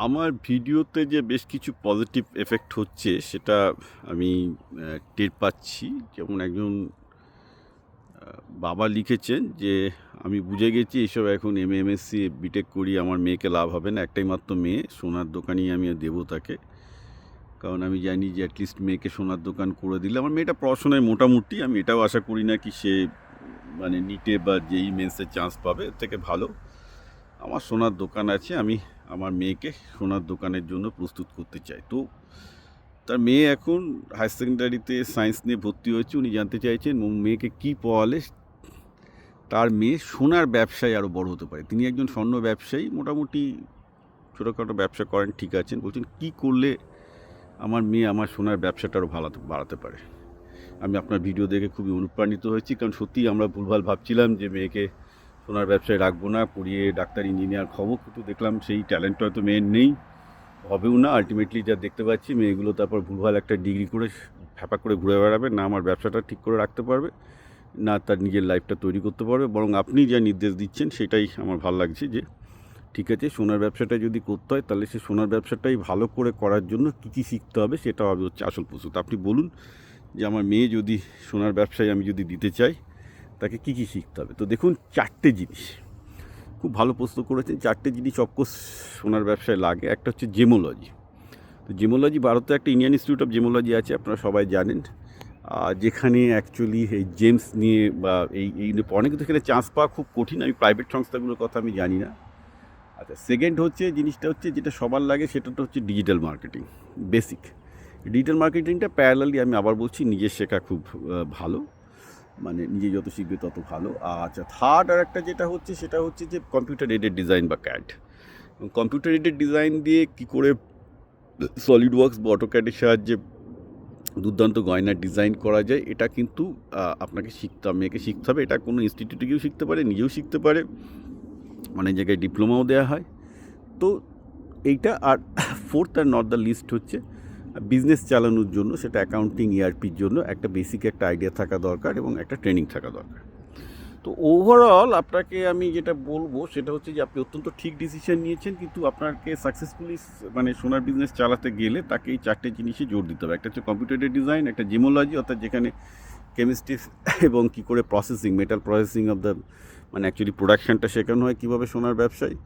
আমার ভিডিওতে যে বেশ কিছু পজিটিভ এফেক্ট হচ্ছে সেটা আমি টের পাচ্ছি। যেমন একজন বাবা লিখেছেন যে, "আমি বুঝে গেছি এসব এখন এমএসসি বিটেক করি আমার মেয়েকে লাভ হবে না। একটাই মাত্র মেয়ে, সোনার দোকানই আমি দেবো তাকে। কারণ আমি জানি যে অ্যাটলিস্ট মেয়েকে সোনার দোকান করে দিলে আমার মেয়েটা পড়াশোনায় মোটামুটি, আমি এটাও আশা করি না কি সে মানে নিটে বা যেই মেন্সে চান্স পাবে এর থেকে ভালো। আমার সোনার দোকান আছে, আমি আমার মেয়েকে সোনার দোকানের জন্য প্রস্তুত করতে চাই।" তো তার মেয়ে এখন হায়ার সেকেন্ডারিতে সায়েন্স নিয়ে ভর্তি হয়েছে। উনি জানতে চাইছেন মেয়েকে কী পড়ালে তার মেয়ে সোনার ব্যবসায় আরও বড় হতে পারে। তিনি একজন স্বর্ণ ব্যবসায়ী, মোটামুটি ছোটোখাটো ব্যবসা করেন, ঠিক আছেন। বলছেন কী করলে আমার মেয়ে আমার সোনার ব্যবসাটা আরও বাড়াতে পারে। আমি আপনার ভিডিও দেখে খুবই অনুপ্রাণিত হয়েছি, কারণ সত্যিই আমরা ভুলভাল ভাবছিলাম যে মেয়েকে সোনার ব্যবসায় রাখবো না, পড়িয়ে ডাক্তার ইঞ্জিনিয়ার হবো, কিন্তু দেখলাম সেই ট্যালেন্ট হয়তো মেয়ের নেই, হবেও না। আলটিমেটলি যা দেখতে পাচ্ছি মেয়েগুলো তারপর ভুলভাল একটা ডিগ্রি করে ফ্যাপা করে ঘুরে বেড়াবে, না আমার ব্যবসাটা ঠিক করে রাখতে পারবে, না তার নিজের লাইফটা তৈরি করতে পারবে। বরং আপনি যা নির্দেশ দিচ্ছেন সেটাই আমার ভালো লাগছে, যে ঠিক আছে সোনার ব্যবসাটা যদি করতে হয় তাহলে সে সোনার ব্যবসাটাই ভালো করে করার জন্য কী কী শিখতে হবে সেটা হবে হচ্ছে আসল প্রশ্ন। আপনি বলুন যে আমার মেয়ে যদি সোনার ব্যবসায় আমি যদি দিতে চাই তাকে কী কী শিখতে হবে। তো দেখুন, 4টে জিনিস, খুব ভালো প্রশ্ন করেছেন। 4টে জিনিস অফকোর্স সোনার ব্যবসায় লাগে। একটা হচ্ছে জেমোলজি। তো জেমোলজি, ভারতে একটা ইন্ডিয়ান ইনস্টিটিউট অফ জেমোলজি আছে, আপনারা সবাই জানেন, যেখানে অ্যাকচুয়ালি এই জেমস নিয়ে বা এই অনেক কিন্তু এখানে চান্স পাওয়া খুব কঠিন। আমি প্রাইভেট সংস্থাগুলোর কথা আমি জানি না। আচ্ছা, সেকেন্ড হচ্ছে জিনিসটা হচ্ছে যেটা সবার লাগে, সেটা তো হচ্ছে ডিজিটাল মার্কেটিং, বেসিক। ডিজিটাল মার্কেটিংটা প্যারালালি আমি আবার বলছি নিজের শেখা খুব ভালো, মানে নিজে যত শিখবে তত ভালো। আচ্ছা, থার্ড আর একটা যেটা হচ্ছে সেটা হচ্ছে যে কম্পিউটার এডেড ডিজাইন বা ক্যাড। কম্পিউটার এডেড ডিজাইন দিয়ে কী করে সলিড ওয়ার্কস বা অটোক্যাডের সাহায্যে দুর্দান্ত গয়নার ডিজাইন করা যায়, এটা কিন্তু আপনাকে মেয়েকে শিখতে হবে। এটা কোনো ইনস্টিটিউটে গিয়েও শিখতে পারে, নিজেও শিখতে পারে, অনেক জায়গায় ডিপ্লোমাও দেওয়া হয়। তো এইটা। আর ফোর্থ আর নট দ্য লিস্ট হচ্ছে বিজনেস চালানোর জন্য, সেটা অ্যাকাউন্টিং ইআরপির জন্য একটা বেসিক একটা আইডিয়া থাকা দরকার এবং একটা ট্রেনিং থাকা দরকার। তো ওভারঅল আপনাকে আমি যেটা বলবো সেটা হচ্ছে যে আপনি অত্যন্ত ঠিক ডিসিশন নিয়েছেন, কিন্তু আপনাকে সাকসেসফুলি মানে সোনার বিজনেস চালাতে গেলে তাকে এই 4টে জিনিসে জোর দিতে হবে। একটা হচ্ছে কম্পিউটার ডিজাইন, একটা জিমোলজি অর্থাৎ যেখানে কেমিস্ট্রি এবং কী করে processing, metal processing of the মানে অ্যাকচুয়ালি প্রোডাকশানটা শেখানো হয় কীভাবে সোনার ব্যবসায়।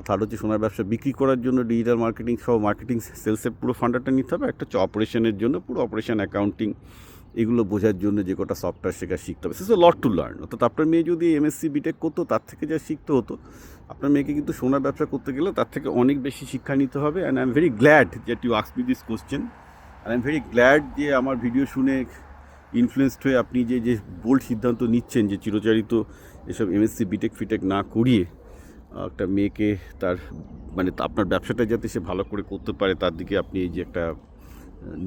তার হচ্ছে সোনার ব্যবসা বিক্রি করার জন্য ডিজিটাল মার্কেটিং সহ মার্কেটিং সেলসের পুরো ফান্ডাটা নিতে হবে। একটা হচ্ছে অপারেশনের জন্য পুরো অপারেশন অ্যাকাউন্টিং, এগুলো বোঝার জন্য যে কটা সফটওয়্যার শেখা শিখতে হবে। সে লট টু লার্ন। অর্থাৎ আপনার মেয়ে যদি এমএসসি বিটেক করতো, তার থেকে যা শিখতে হতো, আপনার মেয়েকে কিন্তু সোনার ব্যবসা করতে গেলে তার থেকে অনেক বেশি শিক্ষা নিতে হবে। And I am very glad that you ask me this question. And I am very glad যে আমার ভিডিও শুনে ইনফ্লুয়েসড হয়ে আপনি যে বোল্ড সিদ্ধান্ত নিচ্ছেন যে চিরচারিত এসব এমএসসি বিটেক ফিটেক না করিয়ে একটা মেয়েকে তার মানে আপনার ব্যবসাটা যাতে সে ভালো করে করতে পারে তার দিকে আপনি এই যে একটা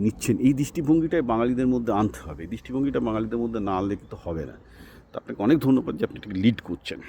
নিচ্ছেন, এই দৃষ্টিভঙ্গিটাই বাঙালিদের মধ্যে আনতে হবে। এই দৃষ্টিভঙ্গিটা বাঙালিদের মধ্যে না আনলে কিন্তু হবে না। তো আপনাকে অনেক ধন্যবাদ যে আপনি এটাকে লিড করছেন।